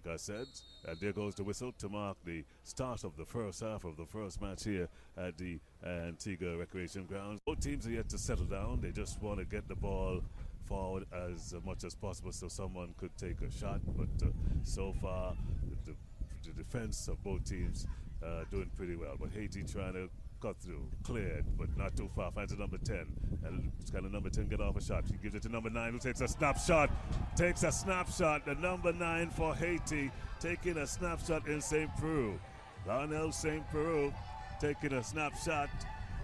Like I said, and there goes the whistle to mark the start of the first half of the first match here at the Antigua Recreation Grounds. Both teams are yet to settle down. They just want to get the ball forward as much as possible so someone could take a shot. But so far, the defense of both teams doing pretty well. But Haiti trying to cut through, cleared, but not too far. Finds a number 10, and can the number 10 get off a shot? He gives it to number 9, who takes a snapshot. Takes a snapshot. The number 9 for Haiti taking a snapshot in St. Peru. Lionel St. Peru taking a snapshot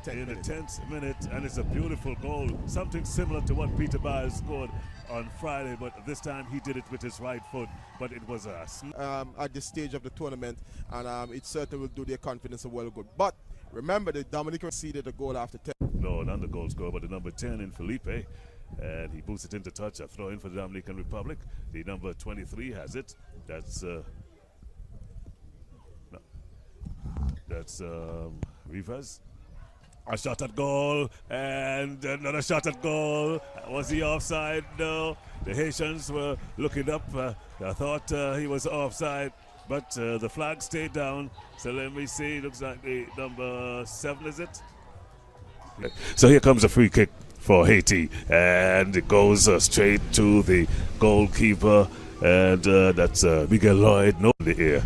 in the 10th minute, and it's a beautiful goal. Something similar to what Peter Byers scored on Friday, but this time he did it with his right foot, but it was a at this stage of the tournament, and it certainly will do their confidence a well good. But remember, the Dominican conceded a goal after 10. No, not the goal scorer, but the number 10 in Felipe, and he boosts it into touch. A throw in for the Dominican Republic. The number 23 has it. That's Rivas. A shot at goal, and another shot at goal. Was he offside? No. The Haitians were looking up. I thought he was offside, but the flag stayed down. So let me see. Looks like the number 7, is it? So here comes a free kick for Haiti, and it goes straight to the goalkeeper, and that's Miguel Lloyd. No, in the air,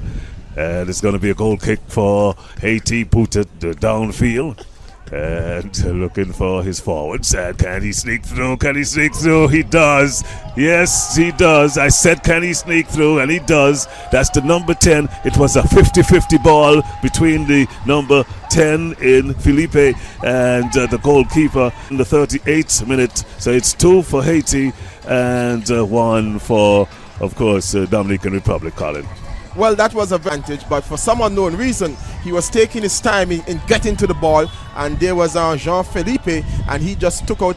and it's going to be a goal kick for Haiti. Put it downfield. And looking for his forwards. And can he sneak through? Can he sneak through? He does. Yes, he does. I said, can he sneak through? And he does. That's the number 10. It was a 50-50 ball between the number 10 in Felipe and the goalkeeper in the 38th minute. So it's 2 for Haiti and 1 for, of course, Dominican Republic, Colin. Well, that was an advantage, but for some unknown reason, he was taking his time in getting to the ball, and there was Jean-Philippe, and he just took out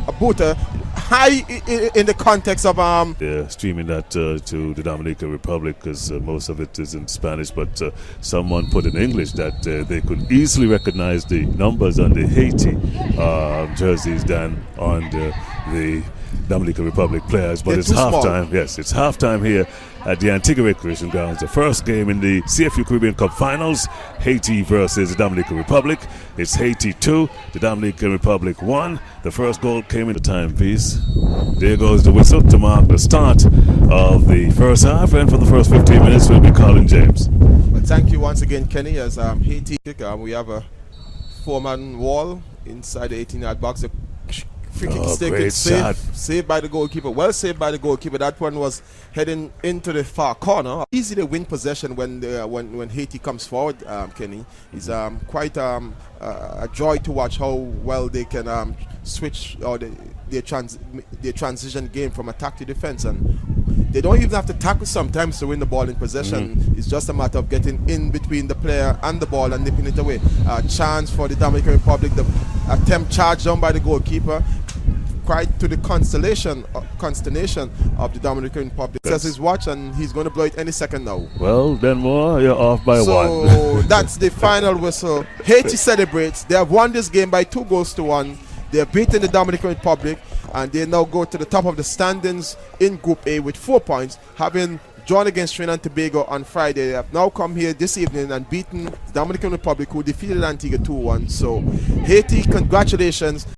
a booter high in the context of They're streaming that to the Dominican Republic because most of it is in Spanish, but someone put in English that they could easily recognize the numbers on the Haiti jerseys than on the Dominican Republic players. But it's halftime. Yes, it's halftime here at the Antigua Recreation Grounds. The first game in the CFU Caribbean Cup Finals, Haiti versus the Dominican Republic. It's Haiti 2, the Dominican Republic 1. The first goal came in the timepiece. There goes the whistle to mark the start of the first half, and for the first 15 minutes will be Colin James. Well, thank you once again, Kenny. As Haiti kick, we have a 4-man wall inside the 18-yard box. Free kick is taken, saved by the goalkeeper. Well saved by the goalkeeper. That one was heading into the far corner. Easy to win possession when Haiti comes forward, Kenny. It's quite a joy to watch how well they can switch or their transition game from attack to defense. And they don't even have to tackle sometimes to win the ball in possession. It's just a matter of getting in between the player and the ball and nipping it away. Chance for the Dominican Republic. The attempt charged down by the goalkeeper. Quite to the consternation of the Dominican Republic. Says his watch, and he's going to blow it any second now. Well, then more, you're off by 1. So that's the final whistle. Haiti celebrates. They have won this game by 2-1. They have beaten the Dominican Republic, and they now go to the top of the standings in Group A with 4 points, having drawn against Trinidad and Tobago on Friday. They have now come here this evening and beaten the Dominican Republic, who defeated Antigua 2-1. So Haiti, congratulations.